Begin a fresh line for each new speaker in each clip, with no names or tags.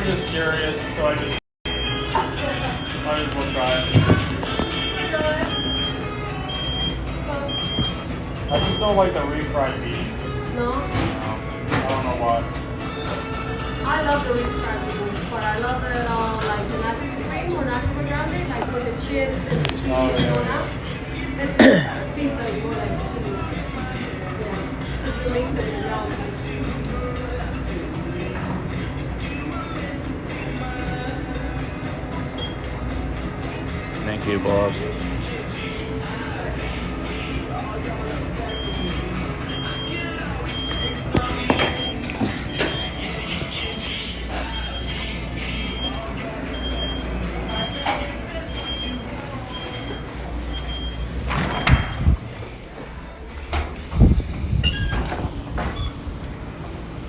were just curious, so I just might as well try it. I just don't like the refried beef.
No?
I don't know why.
I love the refried beef, but I love it like the nacho cream or nacho grande, like with the chips and the cheese and all that. It tastes like more like cheese. Yeah. Because it makes it yummy.
Thank you, Bob.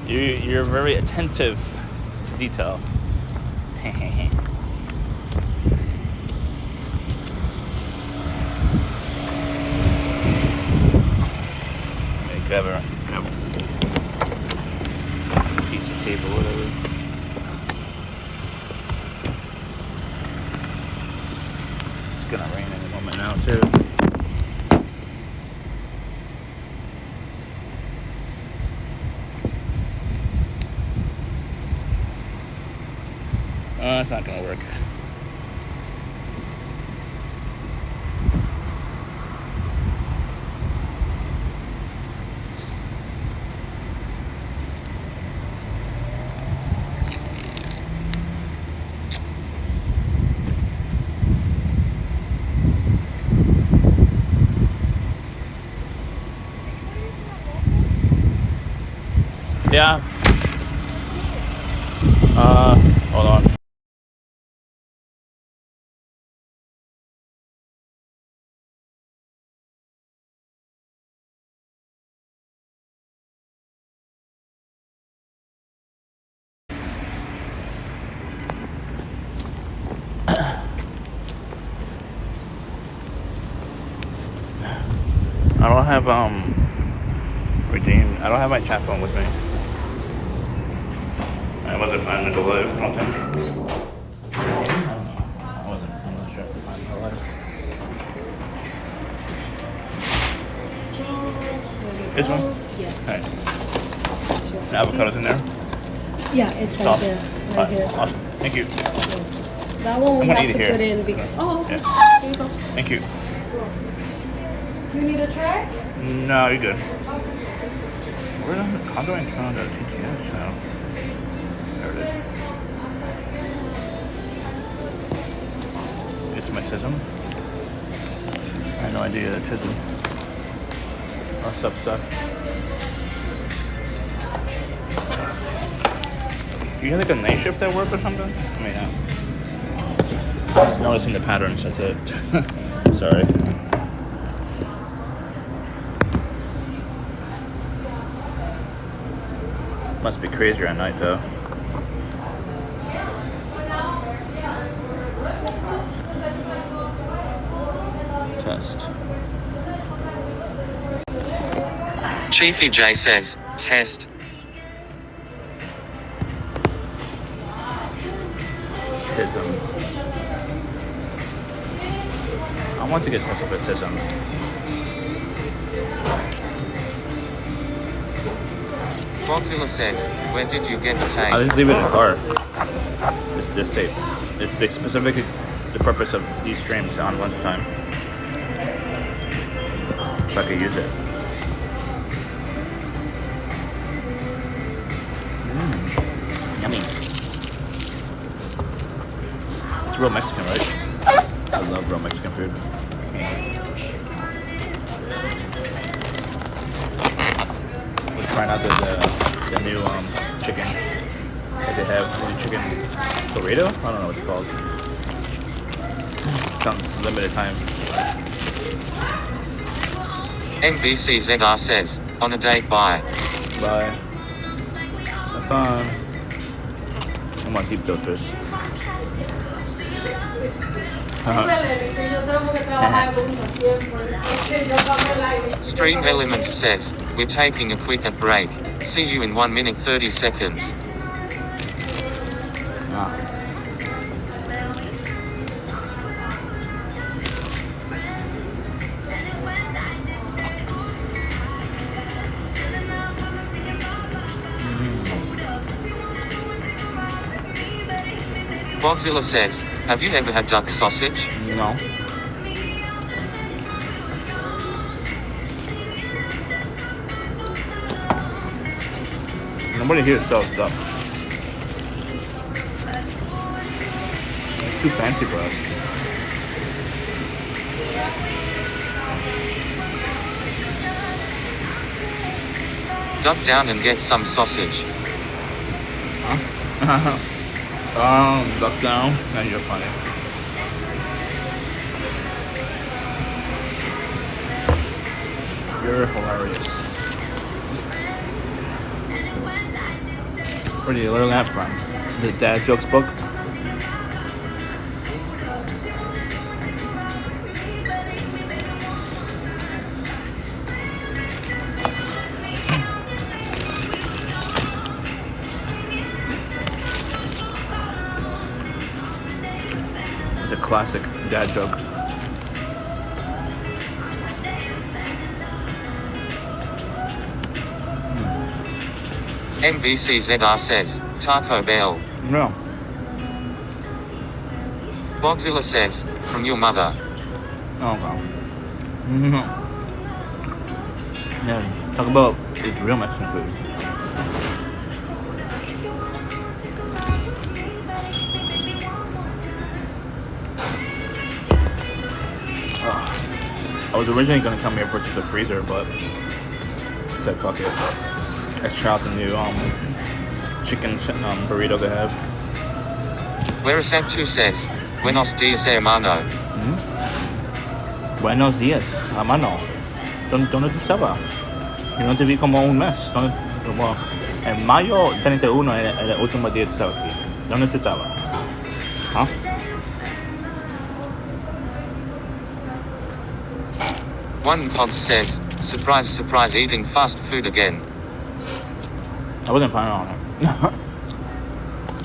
You're very attentive to detail. Grab a piece of tape or whatever. It's gonna rain in a moment now too. It's not gonna work. Yeah. Hold on. I don't have I don't have my chat phone with me. I wasn't planning to go live, I don't think. I'm not sure if I'm planning to go live. This one?
Yes.
Alright. The avocado's in there?
Yeah, it's right
Awesome.
there. Right here.
Awesome. Thank you.
That one we
I'm gonna
have
eat
to
it here.
put in because. Oh, okay.
Yeah.
Here you go.
Thank you.
You need a tray?
No, you're good. How do I turn on the TTS now? There it is. It's my tism. I had no idea that tism. What's up, stuff? Do you have like a night shift at work or something? I mean, just noticing the patterns, that's it. Sorry. Must be crazier at night though. Test.
Chiefy J says, test.
Tism. I want to get tested for tism.
Godzilla says, where did you get the tape?
I'll just leave it in the car. This tape. It's specifically the purpose of these streams on lunchtime. So I could use it. Yummy. It's real Mexican, right? I love real Mexican food. We're trying out the new chicken that they have. The new chicken burrito? I don't know what it's called. It's limited time.
MVCZR says, on a date, bye.
Bye. Have fun. I'm on deep filters.
Stream Elements says, we're taking a quick break. See you in 1 minute 30 seconds. Bogzilla says, have you ever had duck sausage?
No. Nobody here sells duck. It's too fancy for us.
Duck down and get some sausage.
Huh? Duck down. Now you're funny. You're hilarious. Where did you learn that from? The dad jokes book? It's a classic dad joke.
MVCZR says, Taco Bell.
No.
Bogzilla says, from your mother.
Oh, wow. Yeah, talk about it's real Mexican food. I was originally gonna come here for just a freezer, but I said fuck it. Let's try out the new chicken burrito they have.
Whereasat2 says, Buenos dias hermano.
Buenos días, hermano. ¿Dónde tú estabas? Yo no te vi como un mes. Como en mayo 31 era el último día que estaba aquí. ¿Dónde tú estabas? ¿Ah?
One Pod says, surprise surprise eating fast food again.
I wasn't planning on it.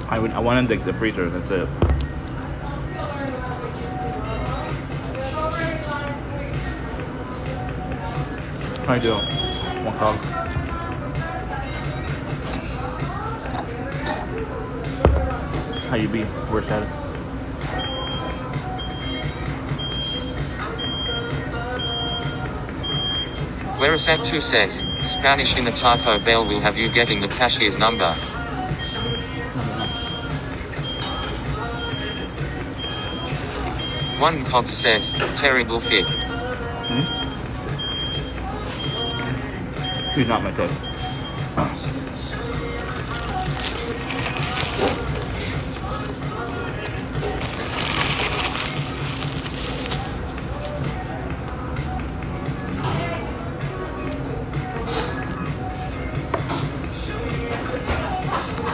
I went in the freezer, that's it. How you doing? One call. How you be? Where's that?
Whereasat2 says, Spanish in a Taco Bell will have you getting the cashier's number. One Pod says, terrible fit.
He's not my type.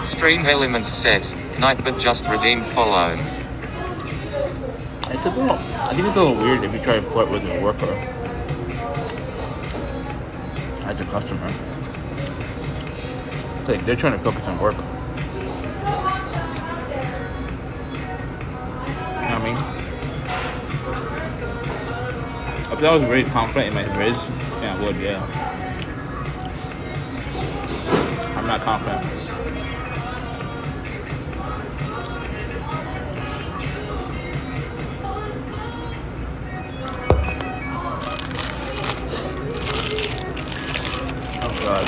Stream Elements says, night but just redeemed follow.
It's a little, I think it's a little weird if you try to flirt with a worker as a customer. It's like they're trying to focus on work. You know what I mean? If I was very confident in my riz, yeah, I would, yeah. I'm not confident. Oh God.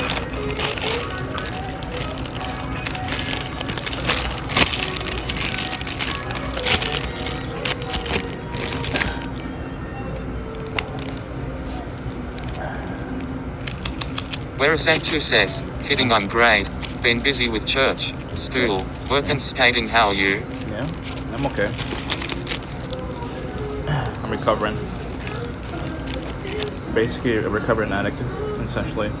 Whereasat2 says, kidding I'm great, been busy with church, school, work and skating, how are you?
Yeah, I'm okay. I'm recovering. Basically a recovering addict, essentially.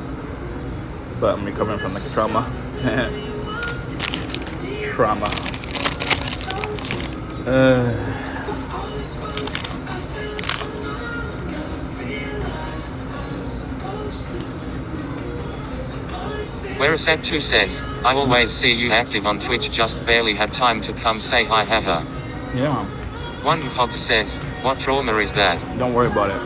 But I'm recovering from like trauma. Trauma.
Whereasat2 says, I always see you active on Twitch, just barely had time to come say hi, haha.
Yeah,
One Fox says, what trauma is that?
don't worry about it.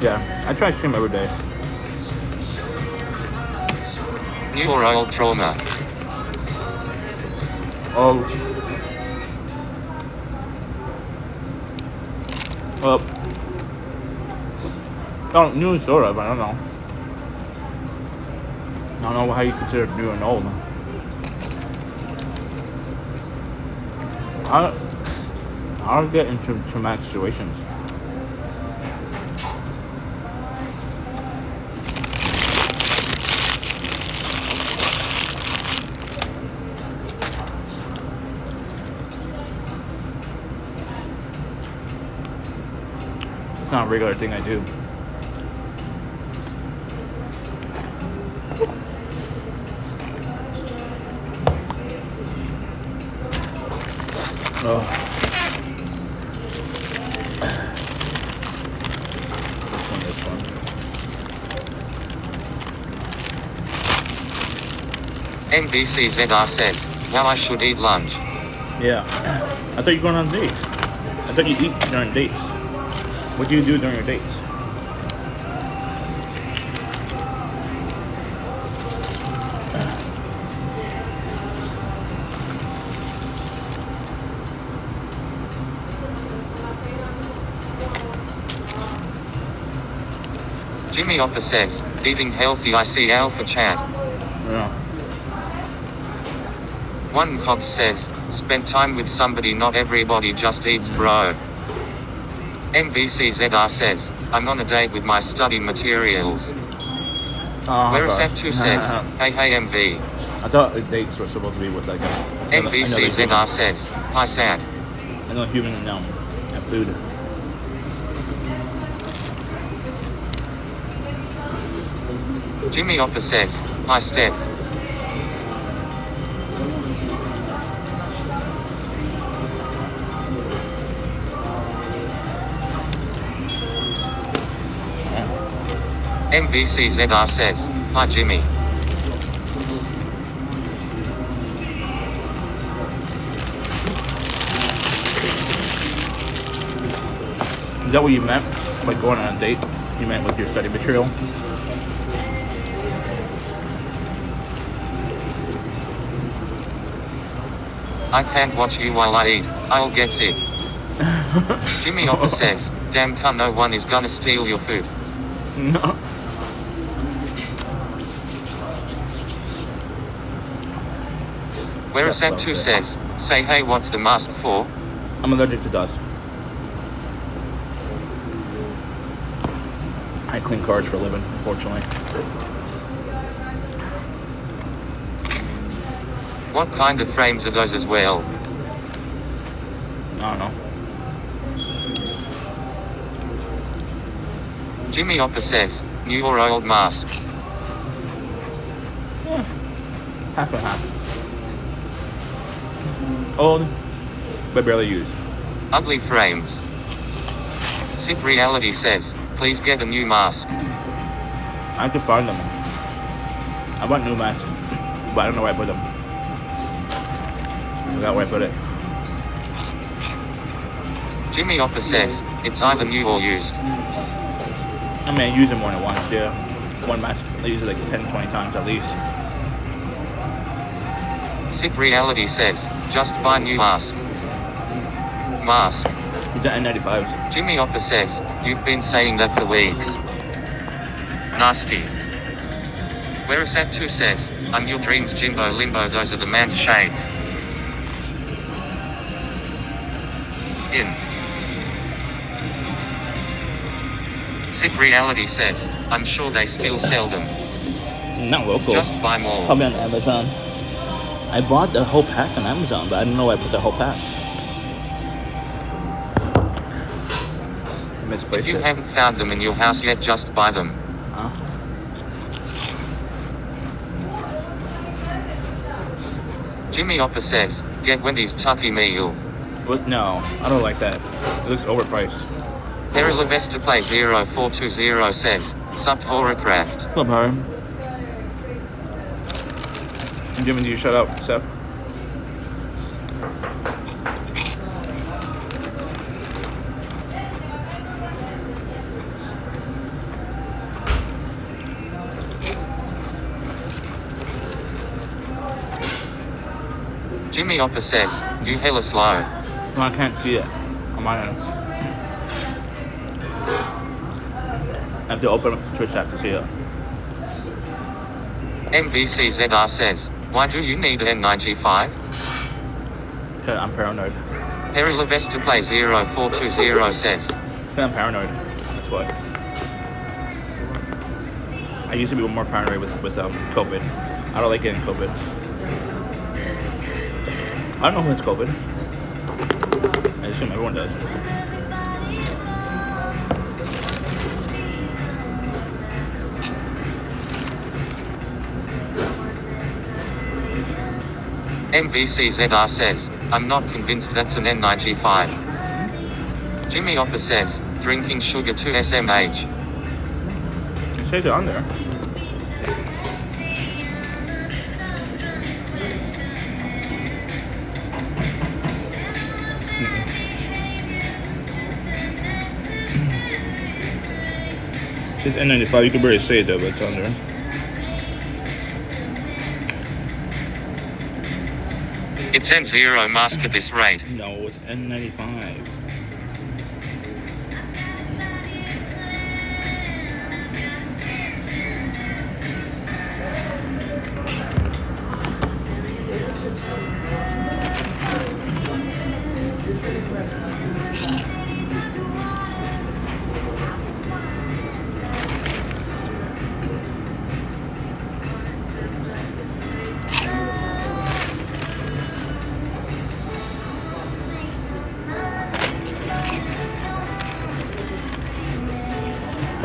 Yeah, I try to stream every day.
New or old trauma?
Oh. Well. Oh, new sort of. I don't know. I don't know how you consider new and old. I'll get into traumatic situations. It's not a regular thing I do. Oh. This one.
MVCZR says, now I should eat lunch.
Yeah. I thought you were going on dates. I thought you eat during dates. What do you do during your dates?
Jimmy Oppa says, eating healthy I see alpha chat.
Yeah.
One Fox says, spend time with somebody not everybody just eats bro. MVCZR says, I'm on a date with my study materials. Whereas
okay.
that 2 says, hey MV.
I thought dates were supposed to be with like a
MVCZR says, hi sad.
another human and food.
Jimmy Oppa says, hi Steph. MVCZR says, hi Jimmy.
Is that what you meant by going on a date? You meant with your study material?
I can't watch you while I eat, I'll get sick. Jimmy Oppa says, damn cunt, no one is gonna steal your food.
No.
Whereas that 2 says, say hey what's the mask for?
I'm allergic to dust. I clean cars for a living, unfortunately.
What kind of frames are those as well?
I don't know.
Jimmy Oppa says, new or old mask?
Yeah. Half and half. Old, but barely used.
Ugly frames. Sick Reality says, please get a new mask.
I have to find them. I want new masks, but I don't know where I put them. I forgot where I put it.
Jimmy Oppa says, it's either new or used.
I mean, I use them more than once, yeah. One mask, I use it like 10, 20 times at least.
Sick Reality says, just buy new mask. Mask.
These are N95s.
Jimmy Oppa says, you've been saying that for weeks. Nasty. Whereas that 2 says, I'm your dreams Jimbo Limbo, those are the man's shades. In. Sick Reality says, I'm sure they still sell them.
Not local.
Just buy more.
Probably on Amazon. I bought the whole pack on Amazon, but I don't know where I put the whole pack. I misplaced
If you
it.
haven't found them in your house yet, just buy them.
Huh?
Jimmy Oppa says, get Wendy's Tucky meal.
What? No, I don't like that. It looks overpriced.
Harry Levesta Play 0420 says, sup Horrorcraft.
Club Harry. I'm giving you a shout out, Seth.
Jimmy Oppa says, you hella slow.
No, I can't see it on my end. I have to open up the Twitch app to see it.
MVCZR says, why do you need an N95?
Because I'm paranoid.
Perry Levesta Play 0420 says,
Because I'm paranoid. That's why. I used to be more paranoid with COVID. I don't like getting COVID. I don't know who has COVID. I assume everyone does.
MVCZR says, I'm not convinced that's an N95. Jimmy Oppa says, drinking sugar to SMH.
It says it on there. It says N95. You can barely say it though, but it's on there.
It's N0 mask at this rate.
No, it's N95.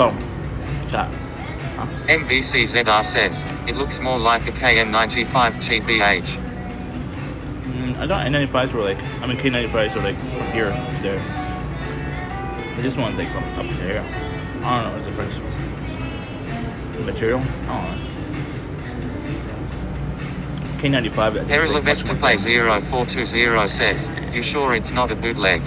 Oh, chat.
MVCZR says, it looks more like a KN95 TBH.
I thought N95s were like, I mean K95s were like from here to there. But this one's like from up there. I don't know the difference. Material? I don't know. K95.
Perry Levesta Play 0420 says, you sure it's not a bootleg?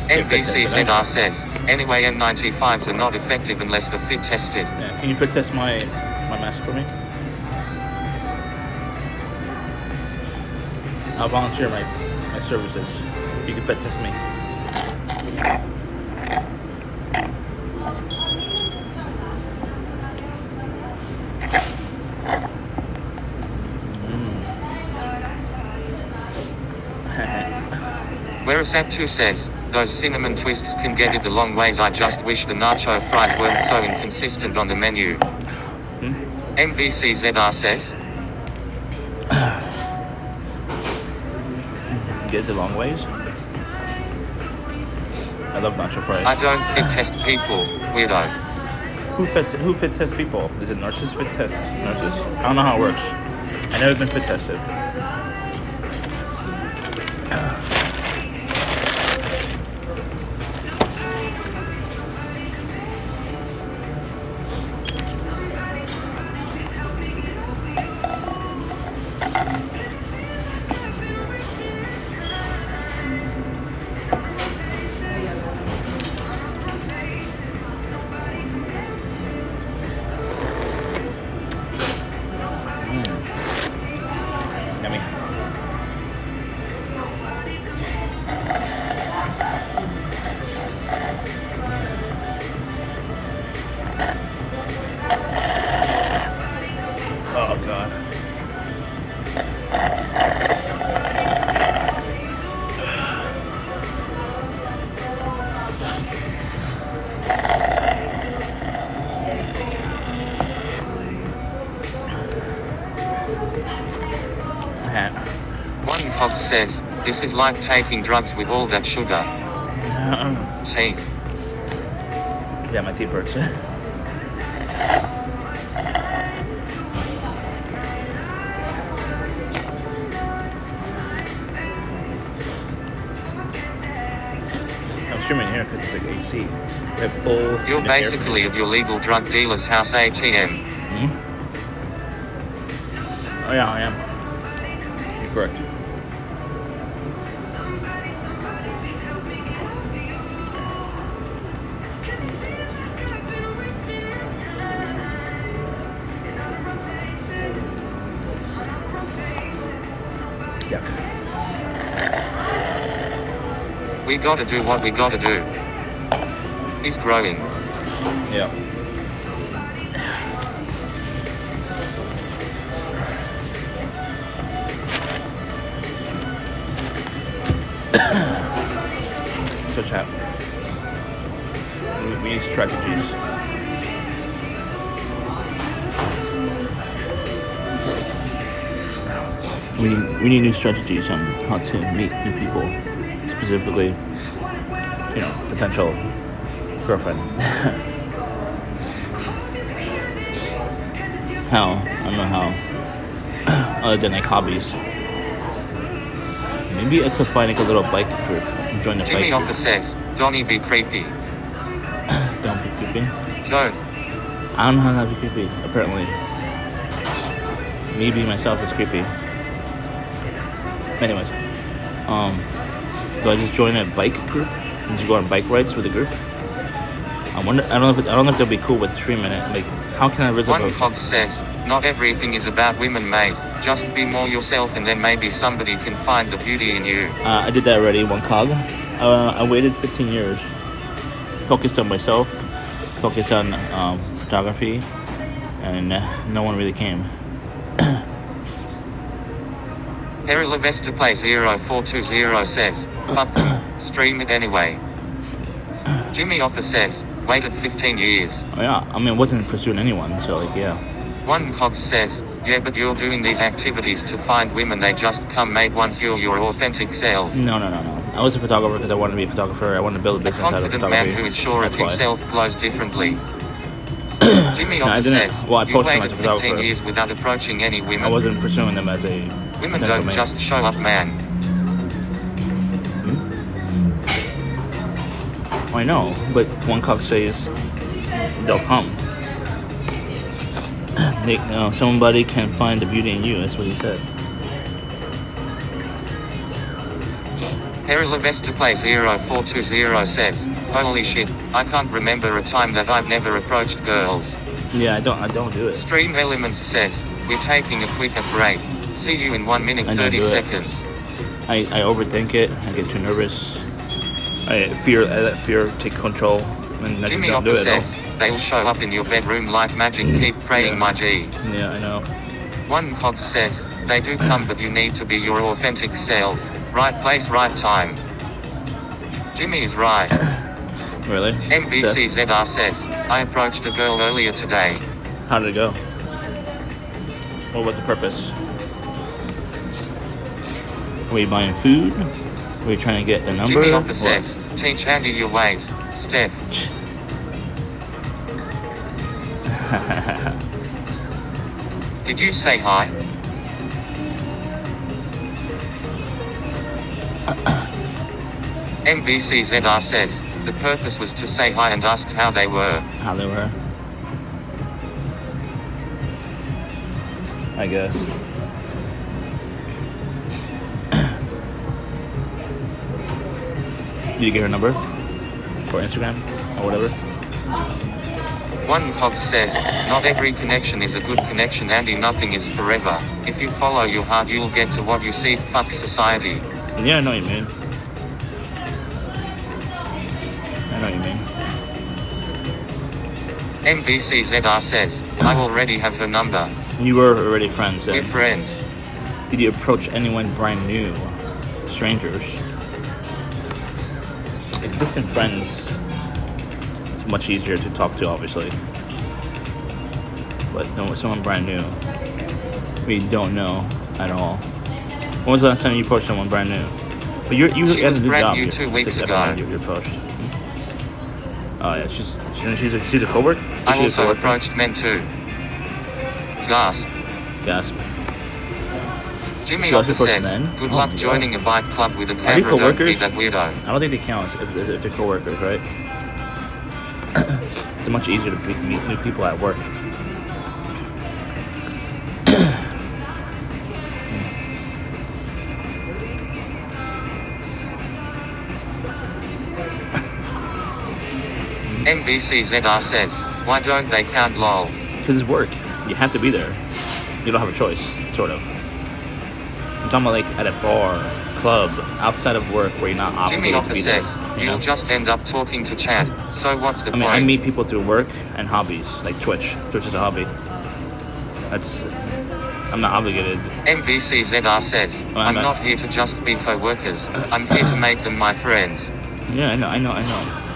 MVCZR says, anyway N95s are not effective unless they're fit tested.
Yeah. Can you fit test my mask for me? I'll volunteer my services. You can fit test me.
Whereas At2 says, those cinnamon twists can get it the long ways. I just wish the nacho fries weren't so inconsistent on the menu. MVCZR says,
Get it the long ways? I love nacho fries.
I don't fit test people, weirdo.
Who fit test people? Is it nurses fit test nurses? I don't know how it works. I've never been fit tested. Yummy. Oh god.
One Fox says, this is like taking drugs with all that sugar. Teeth.
Yeah, my teeth hurts. I'm streaming here because it's like AC. We have full.
You're basically at your legal drug dealer's house ATM.
Oh yeah, I am. You're correct.
We gotta do what we gotta do. He's growing.
Yeah. So chat. We need strategies. We need new strategies on how to meet new people, specifically, you know, potential girlfriend. How? I don't know how. Other than like hobbies. Maybe I could find like a little bike group and join the
Jimmy
bike.
Oppa says, Donnie be creepy.
Don't be creepy.
Don't.
I don't know how to be creepy, apparently. Me being myself is creepy. Anyways. Do I just join a bike group and just go on bike rides with a group? I don't know if they'll be cool with streaming it. Like, how can I resolve
One Fox says, not everything is about women, mate. Just be more yourself and then maybe somebody can find the beauty in you.
I did that already, one cog. I waited 15 years. Focused on myself. Focused on photography. And no one really came.
Perilevesta Place 0420 says, fuck them, stream it anyway. Jimmy Oppa says, waited 15 years.
Oh, yeah, I mean, I wasn't pursuing anyone, so like, yeah.
One Cox says, yeah, but you're doing these activities to find women, they just come, mate, once you're your authentic self.
No. I was a photographer because I wanted to be a photographer. I wanted to build a
A
business out of
confident
photography.
man who is sure of
That's why.
himself glows differently. Jimmy
No, I
Oppa
didn't-
says,
well, I
you
posted
waited
myself
15
photographer.
years without approaching any
I
women.
wasn't pursuing them as a
Women
potential
don't
mate.
just show up, man.
I know, but one cop says they'll come. Somebody can find the beauty in you. That's what he said.
Perilevesta Place 0420 says, holy shit, I can't remember a time that I've never approached girls.
Yeah, I don't do it.
Stream Elements says, we're taking a quick break. See you in 1 minute
I don't
30
do it.
seconds.
I overthink it. I get too nervous. I let fear take control. And I
Jimmy
just don't do
Oppa
it.
says, they'll show up in your bedroom like magic, keep praying, my G.
Yeah, I know.
One Fox says, they do come but you need to be your authentic self. Right place, right time. Jimmy is right.
Really?
MVCZR says, I approached a girl earlier today.
How did it go? What was the purpose? Were you buying food? Were you trying to get the number?
Jimmy Oppa
What?
says, teach Andy your ways, Steph. Did you say hi? MVCZR says, the purpose was to say hi and ask how they were.
How they were? I guess. Did you get her number? Or Instagram? Or whatever?
One Fox says, not every connection is a good connection, Andy, nothing is forever. If you follow your heart you'll get to what you seek, fuck society.
Yeah, I know what you mean. I know what you mean.
MVCZR says, I already have her number.
You were already friends
We're
then.
friends.
Did you approach anyone brand new? Strangers? Existing friends, it's much easier to talk to, obviously. But no, someone brand new, we don't know at all. When was the last time you approached someone brand new? But you
She
had
was
a new
brand
job.
new
You're
2 weeks
sick
ago.
of You approached. Oh yeah, she's a coworker.
I also approached men too. Gasp.
Gasp.
Jimmy
You also
Oppa
approached
says,
men?
good
Oh,
luck
yeah.
joining a bike club with a
Are they
camera, don't be
coworkers?
that weirdo.
I don't think they count if they're coworkers, right? It's much easier to meet new people at work.
MVCZR says, why don't they count lol?
Because it's work. You have to be there. You don't have a choice, sort of. I'm talking about like at a bar, club outside of work where you're not
Jimmy
obligated to
Hopper
be there.
says,
You
you'll
know?
just end up talking to chat. So what's the
I mean,
point?
I meet people through work and hobbies, like Twitch. Twitch is a hobby. I'm not obligated.
MVCZR says, I'm not here to just be co-workers. I'm here to make them my friends.
Yeah, I know.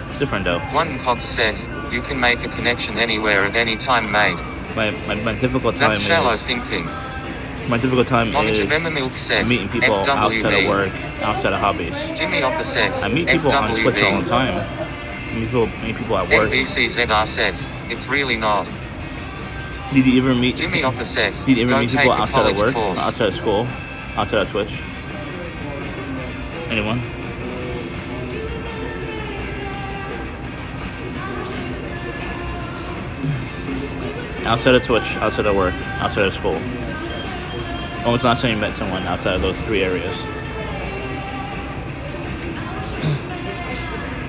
It's different though.
One Fox says, you can make a connection anywhere at any time, mate.
My difficult time
That's shallow
is
thinking.
my difficult time
Knowledge of
is
Emma Milk says,
meeting people outside of
FWB.
work, outside of hobbies.
Jimmy Hopper says,
I meet people on Twitch all the
FWB.
time. Meet people at work.
MVCZR says, it's really not.
Did you ever meet?
Jimmy Hopper says,
Did you ever
go
meet
take
people
a
outside of
college
work,
course.
outside of school, outside of Twitch? Anyone? Outside of Twitch, outside of work, outside of school. When was the last time you met someone outside of those 3 areas?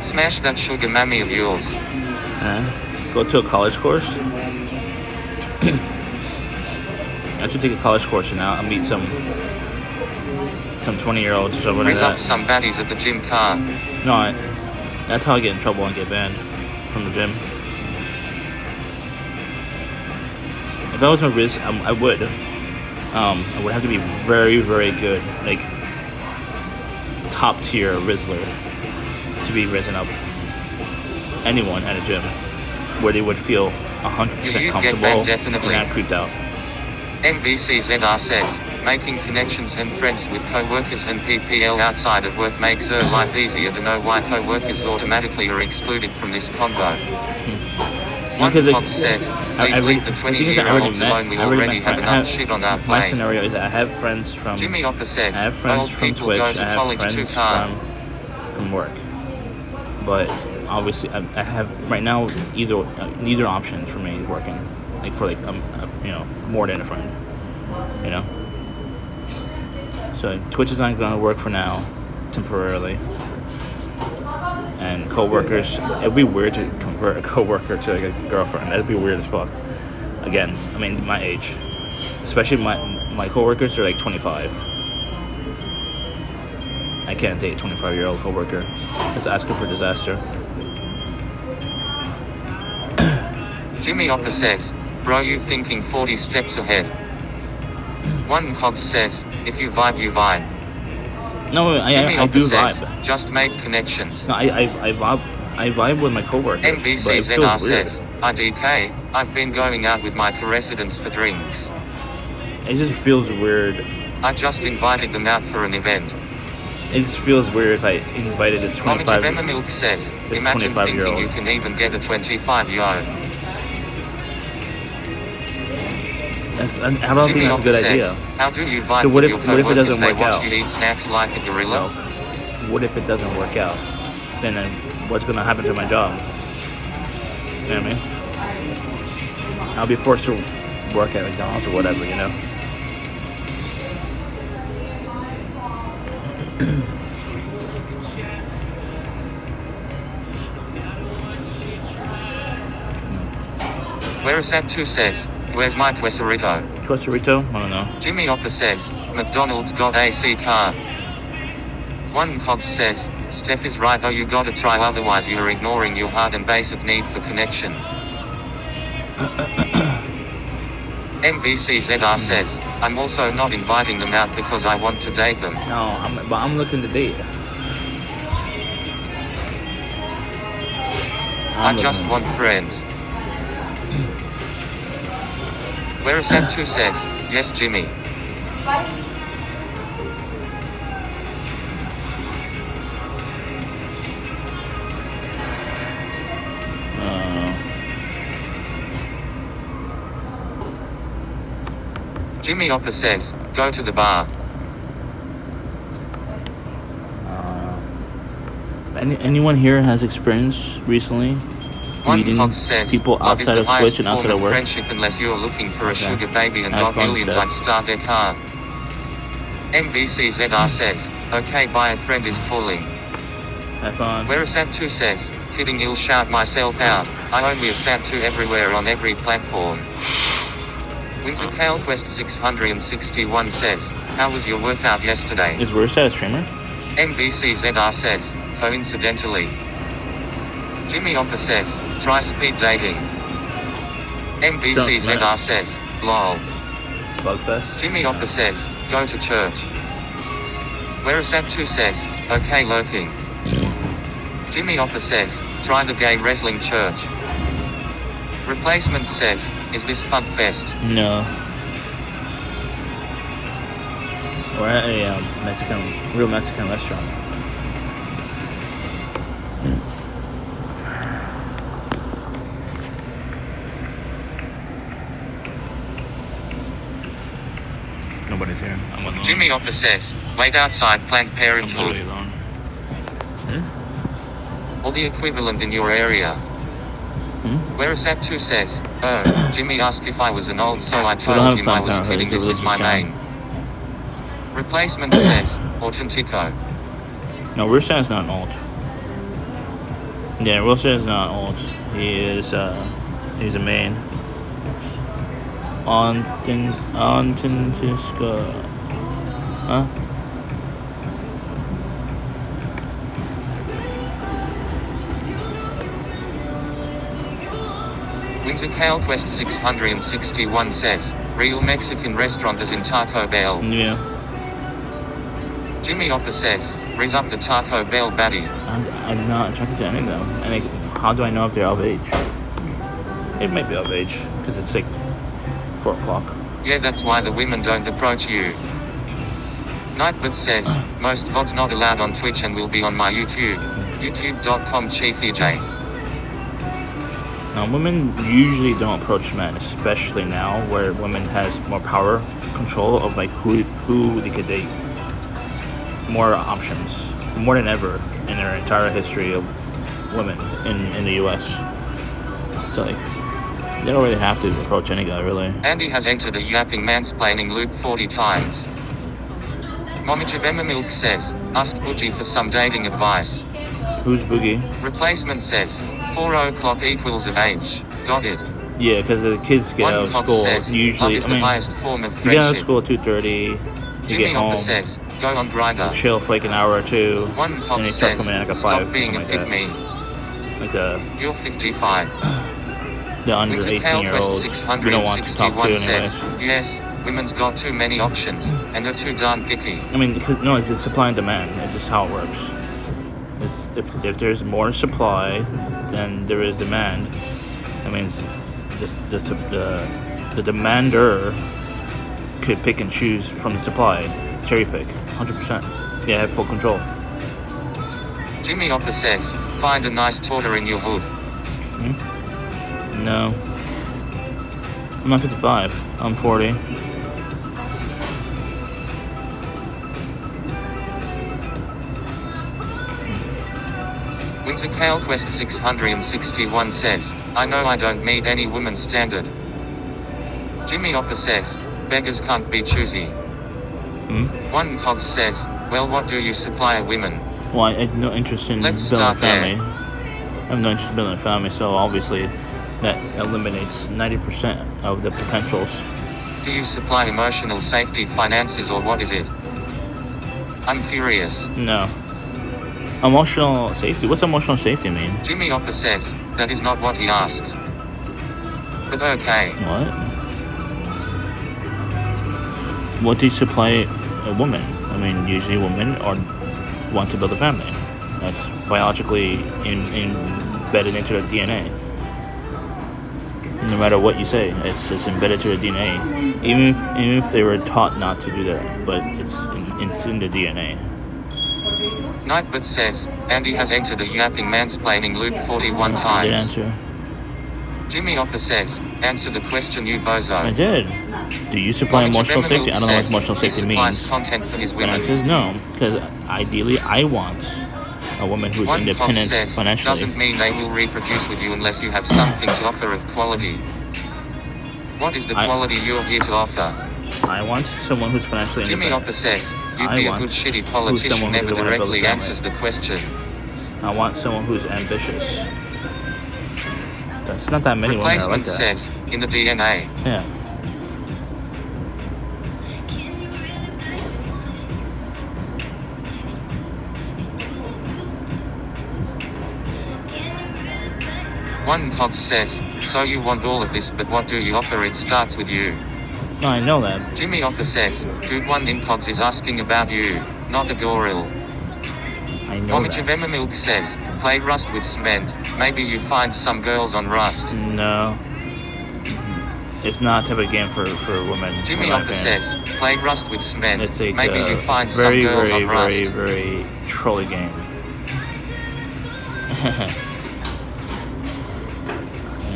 Smash that sugar mammy of yours.
Go to a college course? I should take a college course and I'll meet some 20-year-olds or something like
Raise up
that.
some baddies at the gym car.
No, that's how I get in trouble and get banned from the gym. If I was a Riz, I would. I would have to be very, very good, like top tier Rizzler, to be risen up anyone at a gym where they would feel 100%
You'd get
comfortable
banned, definitely.
and not creeped out.
MVCZR says, making connections and friends with co-workers and PPL outside of work makes her life easier to know why co-workers automatically are excluded from this convo. One
Because
Fox says, please leave the 20-year-olds alone, we already have enough shit on our
My
plate.
scenario is that I have friends from
Jimmy Hopper says,
I have friends
old
from
people
Twitch,
go to
I have
college too,
friends
car.
from work. But obviously, I have right now neither option for me working, like for more than a friend, you know. So Twitch is not gonna work for now, temporarily. And co-workers, it'd be weird to convert a co-worker to like a girlfriend. That'd be weird as fuck. Again, I mean my age, especially my co-workers are like 25. I can't date a 25-year-old co-worker. It's asking for disaster.
Jimmy Hopper says, bro, you thinking 40 steps ahead. One Fox says, if you vibe, you vibe.
No,
Jimmy
I
Hopper
do
says,
vibe.
just make connections.
No, I vibe with my coworkers. but it
MVCZR
feels
says,
weird.
IDK, I've been going out with my co-residents for drinks.
It just feels weird.
I just invited them out for an event.
It just feels weird if I invited this
Homage of
25.
Emma Milk says,
This
imagine thinking
25-year-old.
you can even get a 25-year-old.
I don't think
Jimmy
that's a
Hopper
good
says,
idea.
how do you vibe
So what
with
if-
your
what if it
co-workers?
doesn't
They
work
watch
out?
you eat snacks like a gorilla?
Well, what if it doesn't work out? Then what's gonna happen to my job? You know what I mean? I'll be forced to work at McDonald's or whatever, you know?
Whereas At2 says, where's my quesarito?
Quesarito? I don't know.
Jimmy Hopper says, McDonald's got AC car. One Fox says, Steph is right, oh you gotta try, otherwise you're ignoring your hard and basic need for connection. MVCZR says, I'm also not inviting them out because I want to date them.
No, I'm looking to date.
I just want friends. Whereas At2 says, yes Jimmy. Jimmy Hopper says, go to the bar.
Anyone here has experience recently
One
meeting
Fox says,
people
love is
outside
the
of
highest
Twitch and
form
outside
of
of work?
friendship unless you're looking for a
Okay.
sugar baby and
Have
got
fun,
millions,
Steph.
I'd start their car. MVCZR says, okay bye, a friend is calling.
Have fun.
Whereas At2 says, kidding, I'll shout myself out, I only a Sat2 everywhere on every platform. Winter Kale Quest 661 says, how was your workout yesterday?
Is Rooster a streamer?
MVCZR says, coincidentally. Jimmy Oppa says, try speed dating. MVCZR says, lol.
Bugfest.
Jimmy Oppa says, go to church. Whereasat2 says, okay lurking. Jimmy Oppa says, try the gay wrestling church. Replacement says, is this Fug Fest?
No. We're at a real Mexican restaurant. Nobody's here. I'm alone.
Jimmy Oppa says, wait outside Planned
I'm
Parenthood.
literally alone.
Or the equivalent in your area. Whereasat2 says, oh, Jimmy asked if I was an old, so I told him I was kidding, this is my name. Replacement says, Authentico.
No, Rooster is not old. Yeah, Rooster is not old. He is, he's a man. Authentico. Huh?
Winter Kale Quest 661 says, real Mexican restaurant is in Taco Bell.
Yeah.
Jimmy Oppa says, raise up the Taco Bell baddie.
I'm not attracted to any of them. And how do I know if they're of age? It might be of age, because it's like 4 o'clock.
Yeah, that's why the women don't approach you. Nightbird says, most VODs not allowed on Twitch and will be on my YouTube. YouTube.com Chief EJ.
Now, women usually don't approach men, especially now, where women has more power control of like who they could date. More options, more than ever in their entire history of women in the U.S. So like, they don't really have to approach any guy, really.
Andy has entered a yapping mansplaining loop 40 times. Momich of Emma Milk says, ask Boogie for some dating advice.
Who's Boogie?
Replacement says, 4 o'clock equals of age. Got it.
Yeah, because the kids get out of school
says,
usually.
love is the highest form of
you get out of
friendship.
school at 2:30. You
Jimmy
get home.
Oppa says, go on Grindr.
Chill for like an hour or two.
One
and
Fox
you start
says,
coming in like a
stop
5.
being a
Like
pygmy.
Like the
You're 55.
under
Winter
18-year-olds. We don't want to talk to
661
anyway.
says, yes, women's got too many options, and are too darn picky.
I mean, no, it's just supply and demand. It's just how it works. If there's more supply than there is demand, that means the demander could pick and choose from the supply, cherry pick, 100%. They have full control.
Jimmy Oppa says, find a nice torter in your hood.
No. I'm not 55. I'm 40.
Winter Kale Quest 661 says, I know I don't meet any woman standard. Jimmy Oppa says, beggars can't be choosy. One Fox says, well, what do you supply a women?
Well, I have no interest in
Let's
building a
start
family.
there.
I have no interest in building a family, so obviously that eliminates 90% of the potentials.
Do you supply emotional safety finances or what is it? I'm curious.
No. Emotional safety? What's emotional safety mean?
Jimmy Oppa says, that is not what he asked. But okay.
What? What do you supply a woman? I mean, usually women want to build a family. That's biologically embedded into their DNA. No matter what you say, it's embedded to their DNA. Even if they were taught not to do that, but it's in the DNA.
Nightbird says, Andy has entered a yapping mansplaining loop 41
Good
times.
answer.
Jimmy Oppa says, answer the question you bozo.
I did. Do you supply
Momich of
emotional
Emma
safety?
Milk
I don't know what
says,
emotional
he
safety
supplies
means.
content for his
The
women.
answer is no, because ideally I want a woman who's
One Fox
independent
says,
financially.
doesn't mean they will reproduce with you unless you have something to offer of quality. What is the quality you're here to offer?
I want someone who's financially
Jimmy
independent.
Oppa says, you'd
I
be a
want
good shitty
someone
politician
who's
never
gonna build a
directly
family.
answers the question.
I want someone who's ambitious. That's not that many women are like
Replacement
that.
says, in the DNA.
Yeah.
One Fox says, so you want all of this, but what do you offer? It starts with you.
No, I know that.
Jimmy Ocker says, dude, one Incogs is asking about you, not a goril.
I know
Momich of
that.
Emma Milk says, play Rust with Smend. Maybe you find some girls on Rust.
No. It's not a type of game for women.
Jimmy
in my
Ocker
opinion.
says, play Rust with Smend.
It's a
Maybe you find
very,
some girls
very,
on Rust.
very, very trolly game.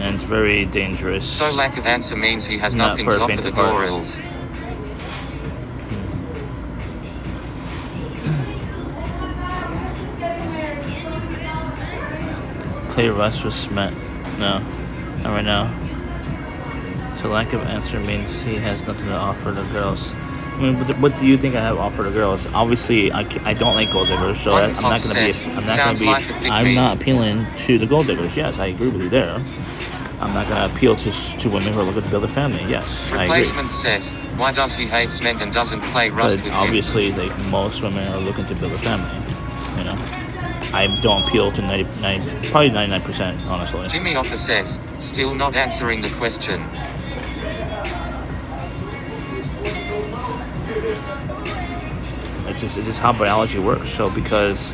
And it's very dangerous.
So lack of answer means he has
Not
nothing
for
to
a
offer
faint
the
of heart.
gorils.
Play Rust with Smet. No, not right now. So lack of answer means he has nothing to offer the girls. I mean, what do you think I have to offer the girls? Obviously, I don't like gold diggers, so
One
I'm not
Fox
gonna
says,
be. I'm not
sounds
gonna
like a
be.
pick
I'm
me.
not appealing to the gold diggers. Yes, I agree with you there. I'm not gonna appeal to women who are looking to build a family. Yes, I agree.
Replacement says, why does he hate Smend and doesn't play Rust
But
with him?
obviously, like most women are looking to build a family. You know, I don't appeal to 99, probably 99%, honestly.
Jimmy Ocker says, still not answering the question.
It's just how biology works. So because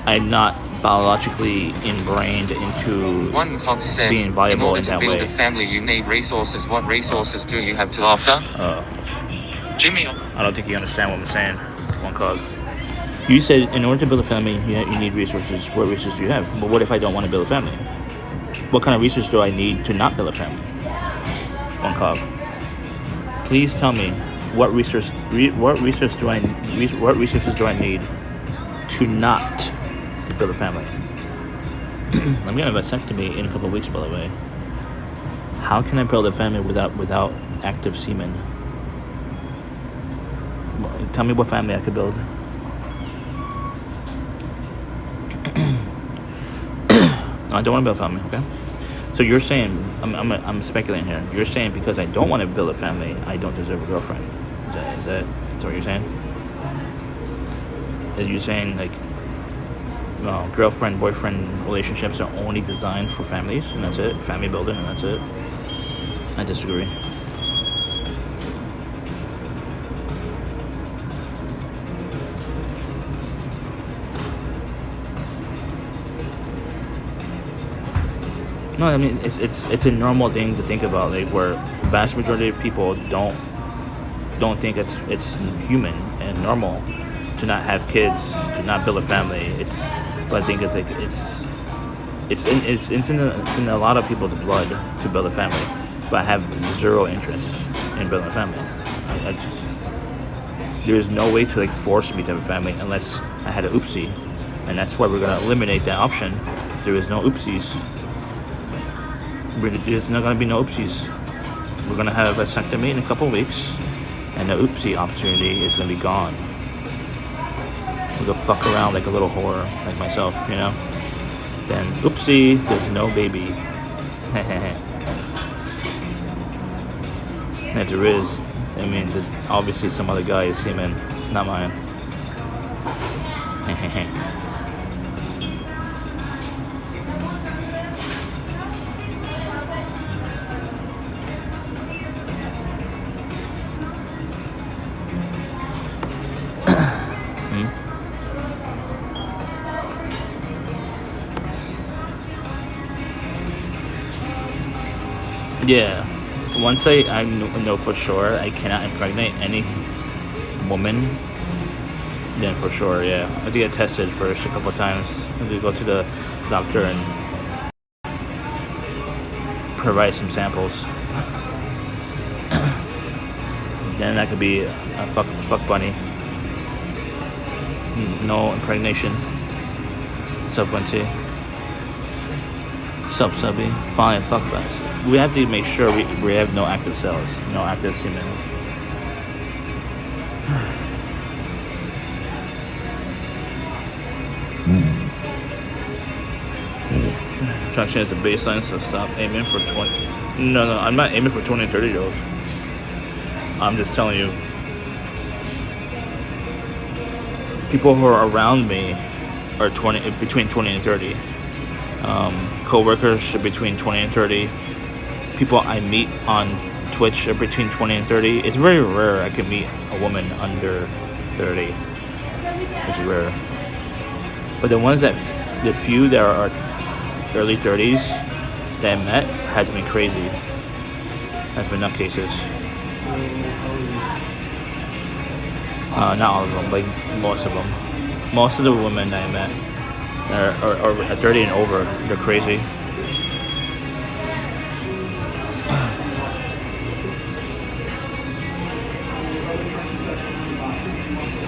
I'm not biologically ingrained into
One Fox says,
being viable
in order
in
to
that
build
way.
a family you need resources. What resources do you have to offer? Jimmy,
I don't think you understand what I'm saying. One cog. You said in order to build a family, you need resources. What resources do you have? But what if I don't want to build a family? What kind of resources do I need to not build a family? One cog. Please tell me what resources do I need to not build a family? I'm gonna have a vasectomy in a couple of weeks, by the way. How can I build a family without active semen? Tell me what family I could build. I don't want to build a family, okay? So you're saying, I'm speculating here. You're saying because I don't want to build a family, I don't deserve a girlfriend. Is that what you're saying? Are you saying like, girlfriend boyfriend relationships are only designed for families and that's it, family building and that's it? I disagree. No, I mean it's a normal thing to think about, like where vast majority of people don't think it's human and normal to not have kids, to not build a family. But I think it's like it's in a lot of people's blood to build a family. But I have zero interest in building a family. I just there's no way to like force me to have a family unless I had an oopsie, and that's why we're gonna eliminate that option. There is no oopsies. There's not gonna be no oopsies. We're gonna have a vasectomy in a couple of weeks, and the oopsie opportunity is gonna be gone. We'll go fuck around like a little whore, like myself, you know. Then oopsie, there's no baby. And if there is, it means it's obviously some other guy's semen, not mine. Yeah. Once I know for sure I cannot impregnate any woman, then for sure, yeah. I have to get tested first a couple of times. I have to go to the doctor and provide some samples. Then that could be a fuck bunny. No impregnation. Subunty. Subby. Fine, fuck us. We have to make sure we have no active cells, no active semen. Trying to change the baseline, so stop aiming for 20. No, I'm not aiming for 20 and 30 year olds. I'm just telling you, people who are around me are between 20 and 30. Co-workers are between 20 and 30. People I meet on Twitch are between 20 and 30. It's very rare I can meet a woman under 30. It's rare. But the few that are early 30s that I met has been crazy. Has been nutcases. Not all of them, like most of them. Most of the women that I met are 30 and over. They're crazy.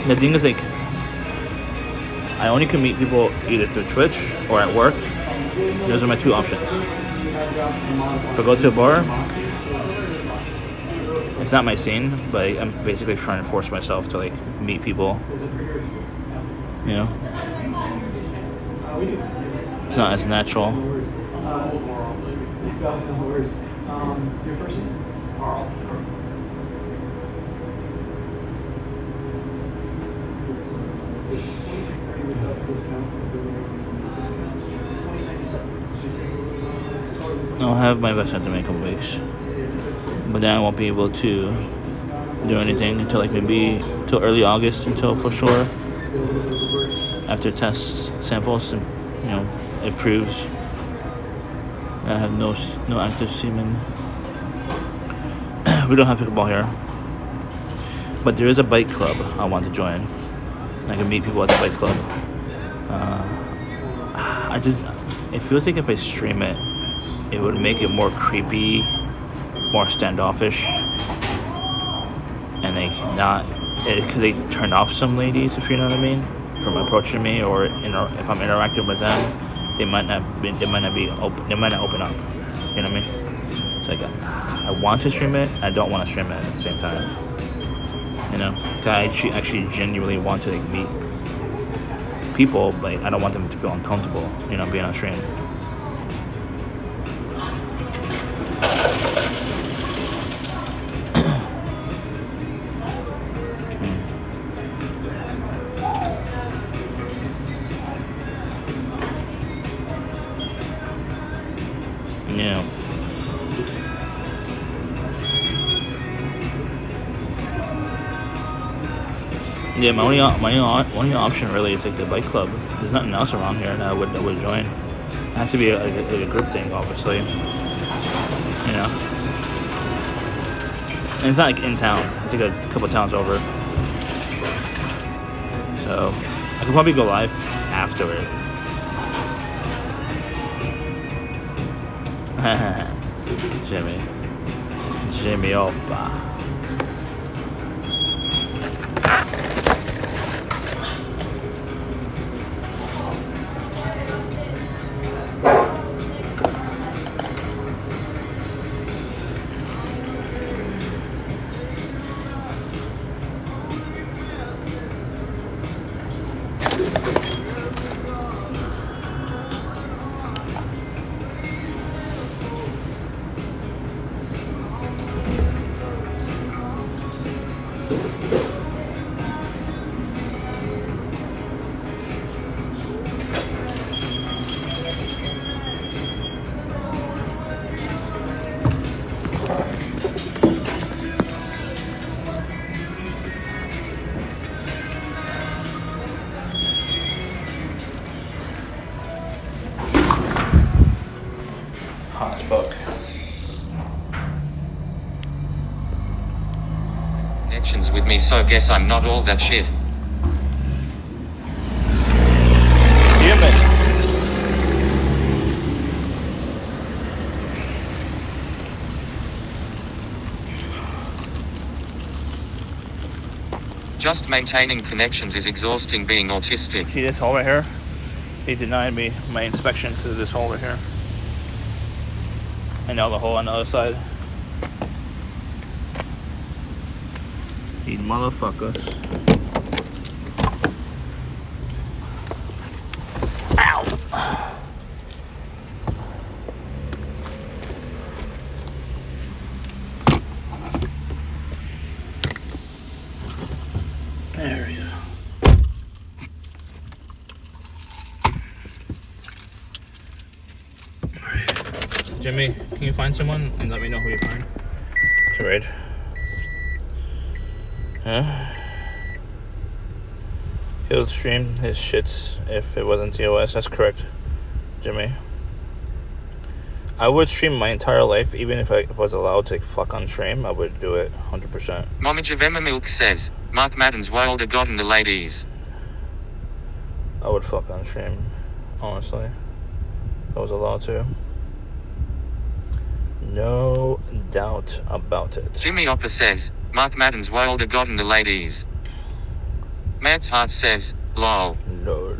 The thing is, like, I only can meet people either through Twitch or at work. Those are my two options. If I go to a bar, it's not my scene, but I'm basically trying to force myself to like meet people. You know, it's not as natural. I'll have my best friend in a couple weeks, but then I won't be able to do anything until like maybe till early August, until for sure after test samples and it proves I have no active semen. We don't have pickleball here, but there is a bike club I want to join. I can meet people at the bike club. It feels like if I stream it, it would make it more creepy, more standoffish, and it could turn off some ladies, if you know what I mean, from approaching me, or if I'm interacting with them, they might not open up. You know what I mean? It's like I want to stream it, I don't want to stream it at the same time. I actually genuinely want to like meet people, but I don't want them to feel uncomfortable, being on stream. Yeah, my only option really is like the bike club. There's nothing else around here that I would join. It has to be a group thing, obviously. And it's not like in town. It's like a couple towns over. So I could probably go live after it. Jimmy Opa. Hot as fuck.
Connections with me, so guess I'm not all that shit.
Human.
Just maintaining connections is exhausting being autistic.
See this hole right here? He denied me my inspection because of this hole right here. And now the hole on the other side. These motherfuckers. Ow! There we go. Jimmy, can you find someone and let me know who you find to raid? Huh? He'll stream his shits if it wasn't TOS. That's correct, Jimmy. I would stream my entire life, even if I was allowed to fuck on stream. I would do it 100%.
Momage of Emma Milk says, Mark Madden's wilder gotten the ladies.
I would fuck on stream, honestly, if I was allowed to. No doubt about it.
Jimmy Opper says, Mark Madden's wilder gotten the ladies. Matt's Heart says, lol.
Lol.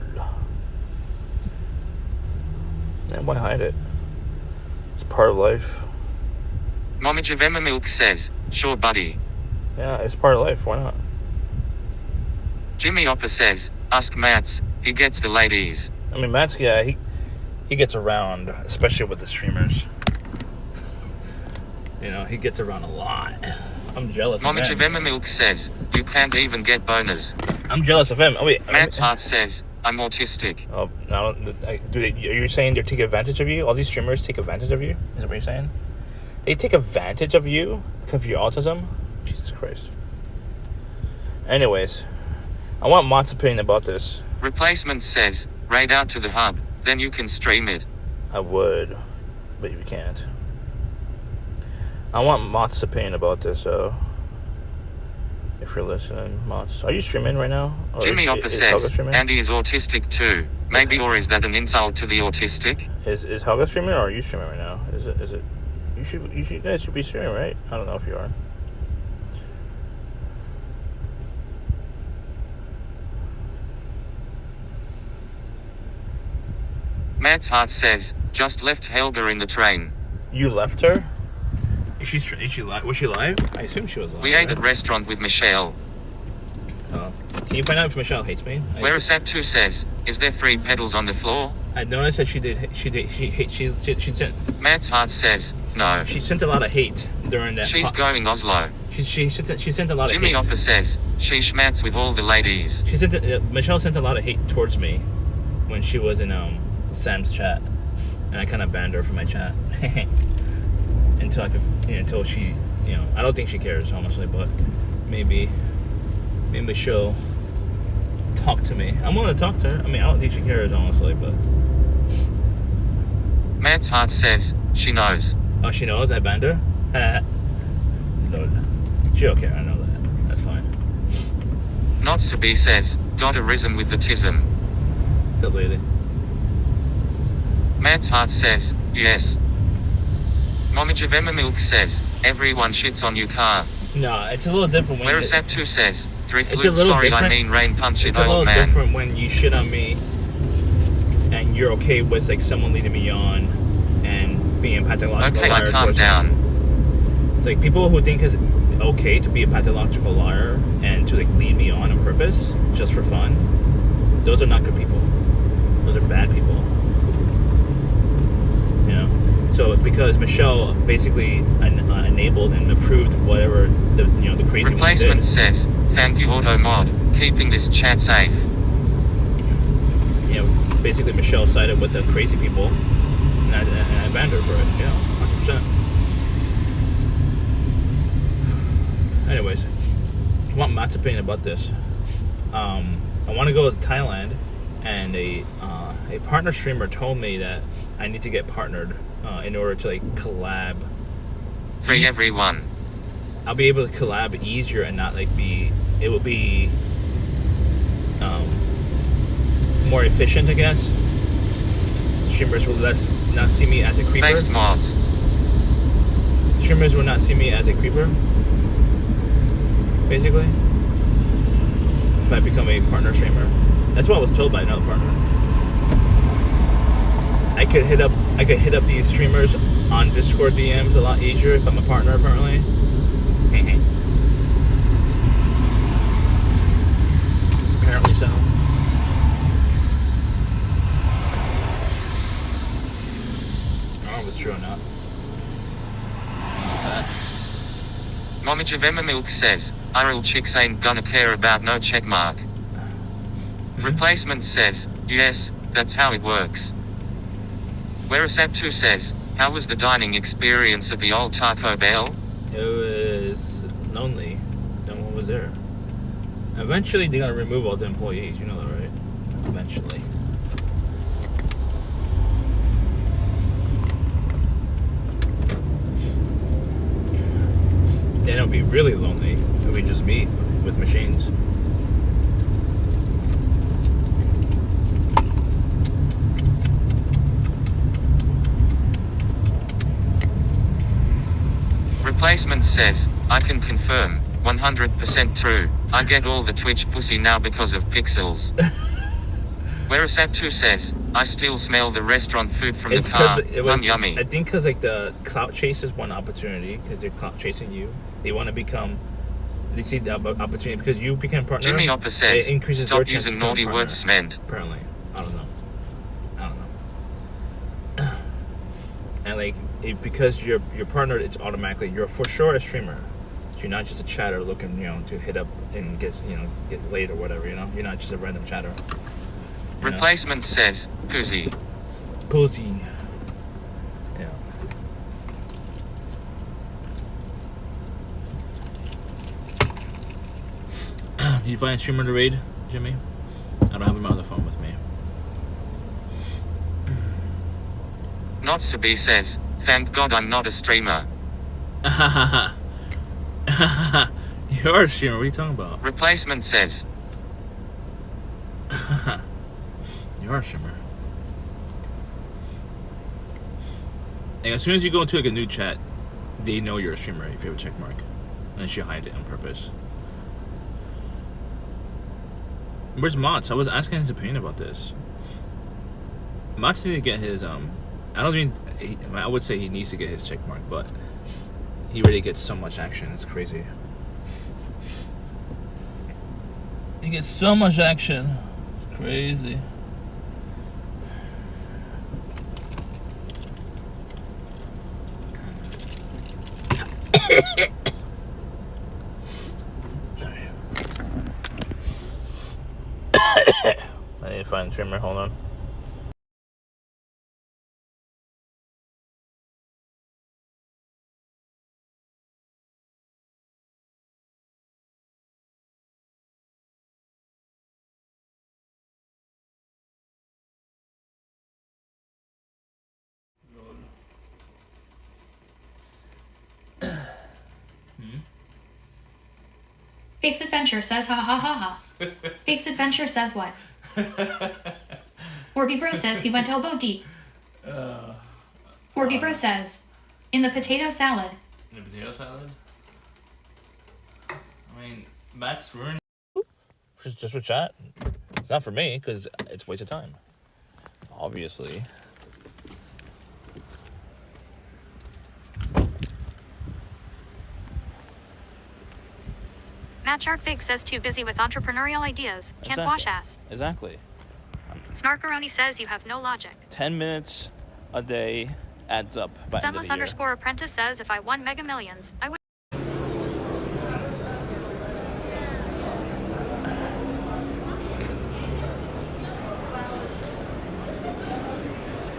And why hide it? It's part of life.
Momage of Emma Milk says, sure buddy.
Yeah, it's part of life. Why not?
Jimmy Opper says, ask Mats, he gets the ladies.
I mean, Matt's, yeah, he gets around, especially with the streamers. You know, he gets around a lot. I'm jealous
Momage
of
of
him.
Emma Milk says, you can't even get boners.
I'm jealous of him. Oh, wait.
Matt's Heart says, I'm autistic.
Oh, no, are you saying they take advantage of you? All these streamers take advantage of you? Is that what you're saying? They take advantage of you because of your autism? Jesus Christ. Anyways, I want Mott's opinion about this.
Replacement says, raid out to the hub, then you can stream it.
I would, but you can't. I want Mott's opinion about this, though. If you're listening, Mott's. Are you streaming right now? Or
Jimmy Opper says, Andy is autistic too. Maybe, or is that an insult to the autistic?
Is Helga streaming, or are you streaming right now? Is it? You guys should be streaming, right? I don't know if you are.
Matt's Heart says, just left Helga in the train.
You left her? Is she live? Was she live? I assume she was live.
We ate at restaurant with Michelle.
Oh. Can you find out if Michelle hates me?
Whereasat2 says, is there 3 pedals on the floor?
I noticed that she sent.
Matt's Heart says, no.
She sent a lot of hate during that.
She's going Oslo.
She sent a lot of hate.
Jimmy Opper says, she schmats with all the ladies.
She sent Michelle sent a lot of hate towards me when she was in Sam's chat, and I kind of banned her from my chat until I could, until she, I don't think she cares honestly, but maybe she'll talk to me. I'm willing to talk to her. I mean, I don't think she cares honestly, but
Matt's Heart says, she knows.
Oh, she knows I banned her? Lord. She don't care, I know that. That's fine.
Not Sabi says, got a rhythm with the tism.
What's up, lady?
Matt's Heart says, yes. Momage of Emma Milk says, everyone shits on your car.
No, it's a little different when
Whereasat2 says, drift
It's
loop,
a little
sorry
different.
I mean rain punch it,
It's a
old
little
man.
different when you shit on me and you're okay with like someone leading me on and being a pathological
Okay,
liar.
I calm
towards me.
down.
It's like people who think it's okay to be a pathological liar and to like lead me on purpose just for fun. Those are not good people. Those are bad people. So because Michelle basically enabled and approved whatever the crazy
Replacement
did.
says, thank you Auto Mod, keeping this chat safe.
Basically Michelle sided with the crazy people, and I banned her for it. 100%. Anyways, I want Matt's opinion about this. I want to go to Thailand, and a partner streamer told me that I need to get partnered in order to like collab.
Free everyone.
I'll be able to collab easier and not like it will be more efficient, I guess. Streamers will not see me as a creeper.
Based mods.
Streamers will not see me as a creeper, basically, if I become a partner streamer. That's what I was told by another partner. I could hit up these streamers on Discord DMs a lot easier if I'm a partner, apparently. Apparently so. I don't know if it's true or not.
Momage of Emma Milk says, IRL chicks ain't gonna care about no checkmark. Replacement says, yes, that's how it works. Whereasat2 says, How was the dining experience at the old Taco Bell?
It was lonely. No one was there. Eventually, they're gonna remove all the employees. You know that, right? Eventually. Then it'll be really lonely. It'll be just me with machines.
Replacement says, I can confirm, 100% true. I get all the Twitch pussy now because of pixels. Whereas At2 says, I still smell the restaurant food from the car. Yummy.
I think because like the clout chase is one opportunity because they're clout chasing you. They want to become. They see the opportunity because you become partner.
Jimmy Oppa says, stop using naughty words, smend.
Apparently, I don't know. And like because you're your partner, it's automatically you're for sure a streamer. You're not just a chatter looking, to hit up and get laid or whatever. You're not just a random chatter.
Replacement says, pussy.
Pussy. Yeah. Did you find a streamer to raid, Jimmy? I don't have him on the phone with me.
Not Sabi says, thank God I'm not a streamer.
You're a streamer, what are you talking about?
Replacement says,
you are a streamer. And as soon as you go into like a new chat, they know you're a streamer if you have a check mark. Unless you hide it on purpose. Where's Mott's? I was asking his opinion about this. Mott's need to get his I would say he needs to get his check mark, but he really gets so much action, it's crazy. He gets so much action. It's crazy. I need to find a trimmer, hold on.
Fate's Adventure says ha ha ha ha. Fate's Adventure says what? Orby Bro says he went elbow deep. Orby Bro says, in the potato salad.
In the potato salad? I mean, Matt's ruined. Just for chat. It's not for me, because it's a waste of time. Obviously.
Matt Sharpfig says too busy with entrepreneurial ideas. Can't wash ass.
Exactly.
Snarkaroni says you have no logic.
10 minutes a day adds up by end of the year.
Sunless_apprentice says if I won Mega Millions, I would.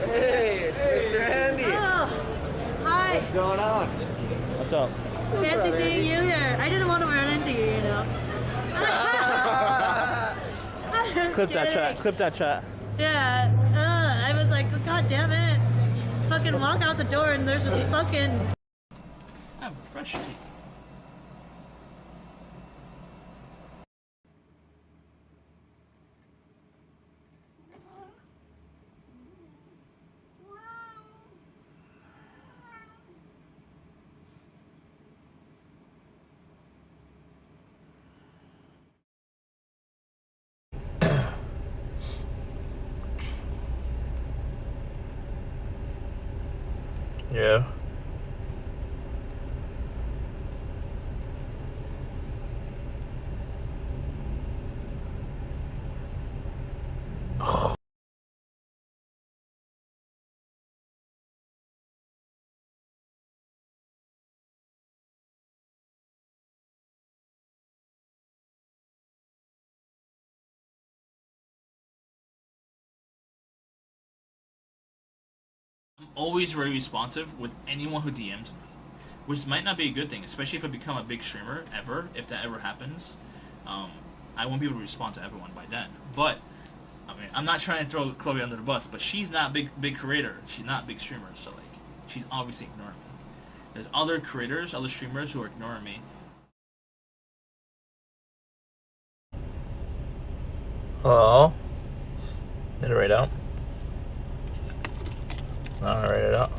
Hey, it's Mr. Andy.
Oh, hi.
What's going on?
What's up?
Fancy seeing you here. I didn't want to run into you,
Clip that chat. Clip that chat.
Yeah. I was like, God damn it. Fucking walk out the door and there's this fucking.
I have a fresh tea. Yeah. always very responsive with anyone who DMs me, which might not be a good thing, especially if I become a big streamer ever. If that ever happens, I won't be able to respond to everyone by then. But I mean, I'm not trying to throw Chloe under the bus, but she's not big creator. She's not big streamer, so like she's obviously ignoring me. There's other creators, other streamers who are ignoring me. Hello? Did it write out? No, I write it out.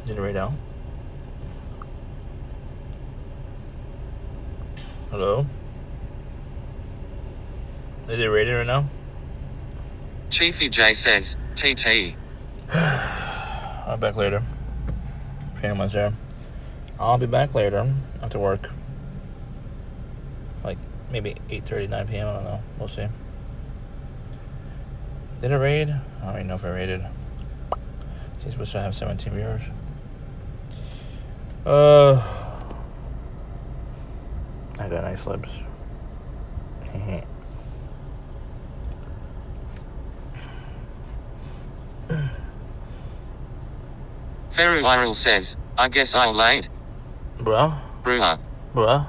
Did it write out? Hello? Is it rated right now?
Chiefy J says, TT.
I'll be back later. Pam there. I'll be back later after work. Like maybe 8:30, 9 p.m. I don't know. We'll see. Did it raid? I don't even know if I rated. She's supposed to have 17 viewers. I got nice lips.
Feru Viral says, I guess I'll laid.
Bruh?
Bruh.
Bruh?